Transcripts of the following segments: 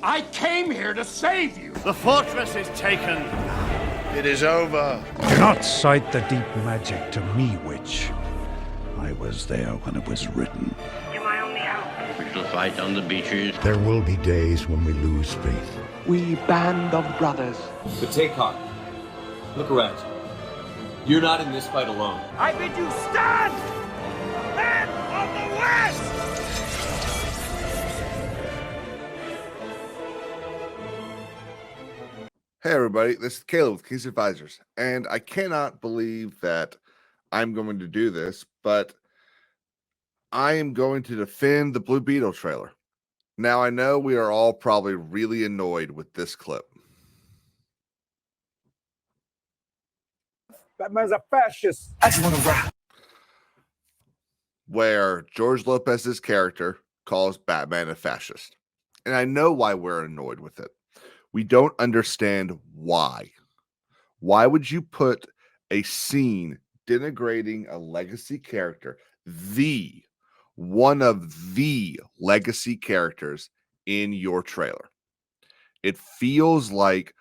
I came here to save you. The fortress is taken. It is over. Do not cite the deep magic to me, witch. I was there when it was written. You're my only hope. We shall fight on the beaches. There will be days when we lose faith. We band of brothers. But take heart. Look around you. You're not in this fight alone. I bid you stand! Men of the West! Hey everybody, this is Caleb with KingsAdvisors, and I cannot believe that I'm going to do this, but I am going to defend the Blue Beetle trailer. Now, I know we are all probably really annoyed with this clip. Batman's a fascist. Where George Lopez's character calls Batman a fascist. And I know why we're annoyed with it. We don't understand why. Why would you put a scene denigrating a legacy character, one of the legacy characters, in your trailer? It feels like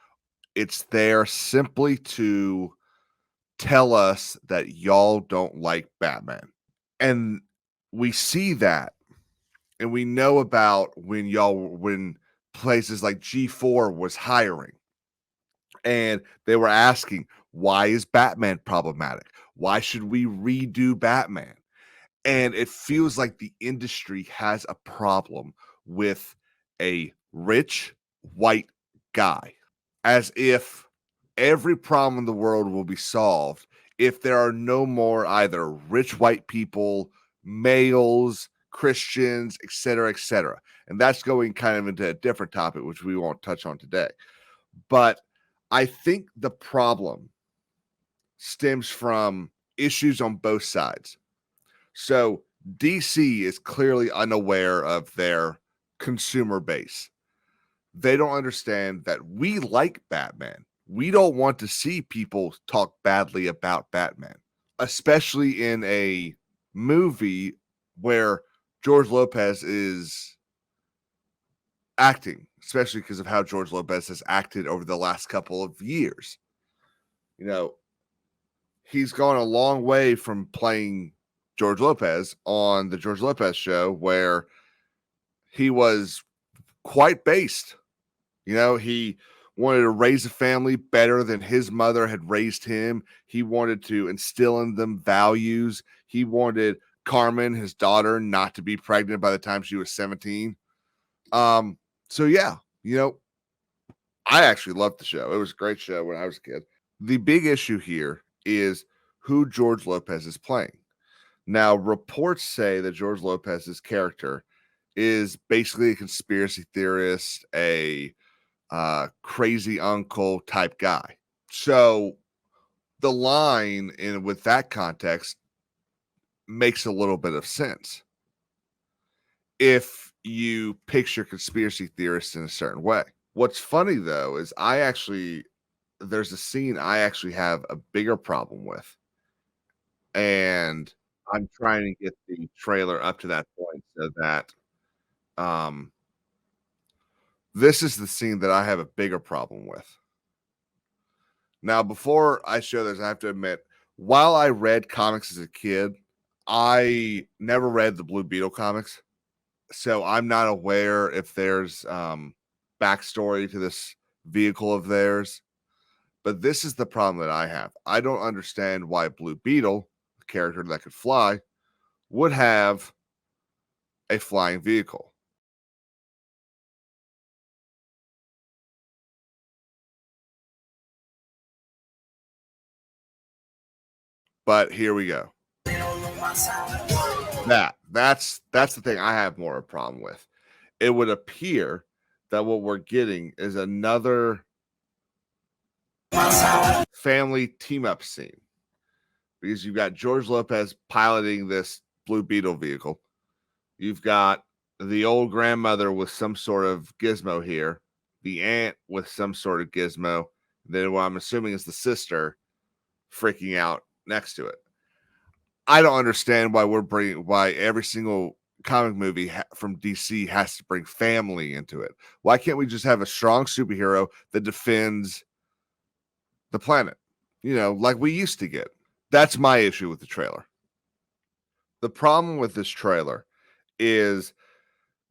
it's there simply to tell us that y'all don't like Batman. And we see that, and we know about when places like G4 was hiring, and they were asking, why is Batman problematic? Why should we redo Batman? And it feels like the industry has a problem with a rich white guy, as if every problem in the world will be solved if there are no more either rich white people, males, Christians, etc., etc. And that's going kind of into a different topic, which we won't touch on today. But I think the problem stems from issues on both sides. So DC is clearly unaware of their consumer base. They don't understand that we like Batman. We don't want to see people talk badly about Batman, especially in a movie where George Lopez is acting, especially because of how George Lopez has acted over the last couple of years. You know, he's gone a long way from playing George Lopez on the George Lopez show, where he was quite based. You know, he wanted to raise a family better than his mother had raised him. He wanted to instill in them values. He wanted Carmen, his daughter, not to be pregnant by the time she was 17. So yeah, you know, I actually loved the show. It was a great show when I was a kid. The big issue here is who George Lopez is playing. Now, reports say that George Lopez's character is basically a conspiracy theorist, a crazy uncle type guy. So the line with that context makes a little bit of sense if you picture conspiracy theorists in a certain way. What's funny though is there's a scene I actually have a bigger problem with, and I'm trying to get the trailer up to that point so that this is the scene that I have a bigger problem with. Now, before I show this, I have to admit, while I read comics as a kid, I never read the Blue Beetle comics. So I'm not aware if there's backstory to this vehicle of theirs. But this is the problem that I have. I don't understand why Blue Beetle, a character that could fly, would have a flying vehicle. But here we go. That's the thing I have more of a problem with. It would appear that what we're getting is another family team up scene, because you've got George Lopez piloting this Blue Beetle vehicle. You've got the old grandmother with some sort of gizmo here, the aunt with some sort of gizmo, then what I'm assuming is the sister freaking out next to it. I don't understand why why every single comic movie from DC has to bring family into it? Why can't we just have a strong superhero that defends the planet? Like we used to get. That's my issue with the trailer. The problem with this trailer is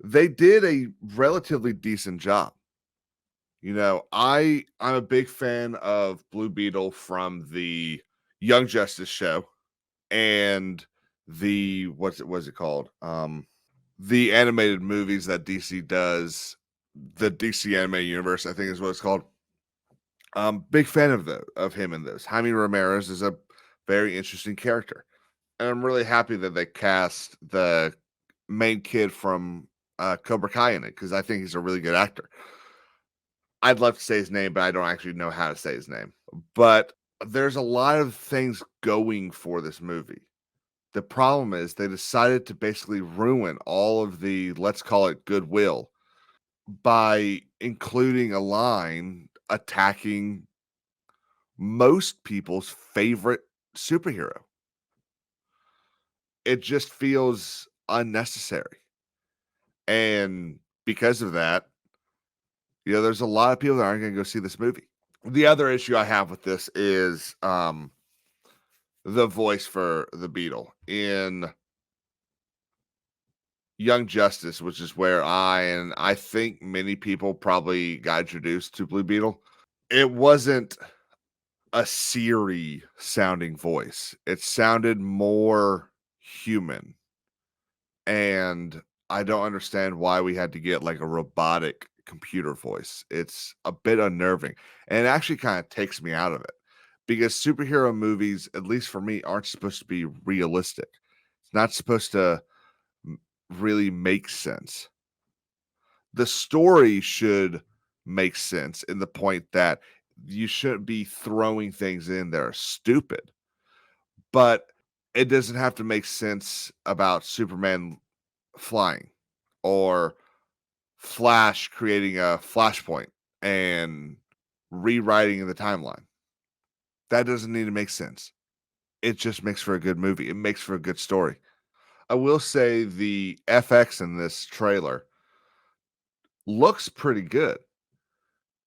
they did a relatively decent job. I'm a big fan of Blue Beetle from the Young Justice show and the what's it called? The animated movies that DC does, the DC animated universe, I think is what it's called. Big fan of him in those. Jaime Ramirez is a very interesting character. And I'm really happy that they cast the main kid from Cobra Kai in it because I think he's a really good actor. I'd love to say his name, but I don't actually know how to say his name. But there's a lot of things going for this movie. The problem is they decided to basically ruin all of the, let's call it goodwill, by including a line attacking most people's favorite superhero. It just feels unnecessary. And because of that, there's a lot of people that aren't going to go see this movie. The other issue I have with this is the voice for the Beetle in Young Justice, which is where I think many people probably got introduced to Blue Beetle. It wasn't a Siri sounding voice. It sounded more human. And I don't understand why we had to get like a robotic computer voice. It's a bit unnerving. And it actually kind of takes me out of it because superhero movies, at least for me, aren't supposed to be realistic. It's not supposed to really make sense. The story should make sense in the point that you shouldn't be throwing things in that are stupid, but it doesn't have to make sense about Superman flying or Flash creating a flashpoint and rewriting the timeline. That doesn't need to make sense. It just makes for a good movie. It makes for a good story. I will say the FX in this trailer looks pretty good.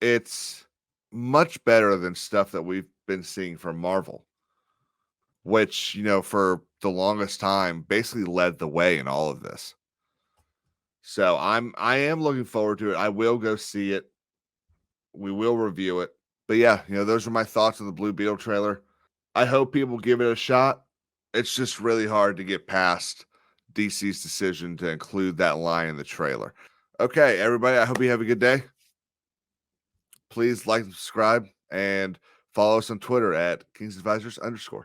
It's much better than stuff that we've been seeing from Marvel, which, for the longest time basically led the way in all of this. So I am looking forward to it. I will go see it. We will review it. But yeah, those are my thoughts on the Blue Beetle trailer. I hope people give it a shot. It's just really hard to get past DC's decision to include that line in the trailer. Okay, everybody, I hope you have a good day. Please like and subscribe and follow us on Twitter at KingsAdvisors_.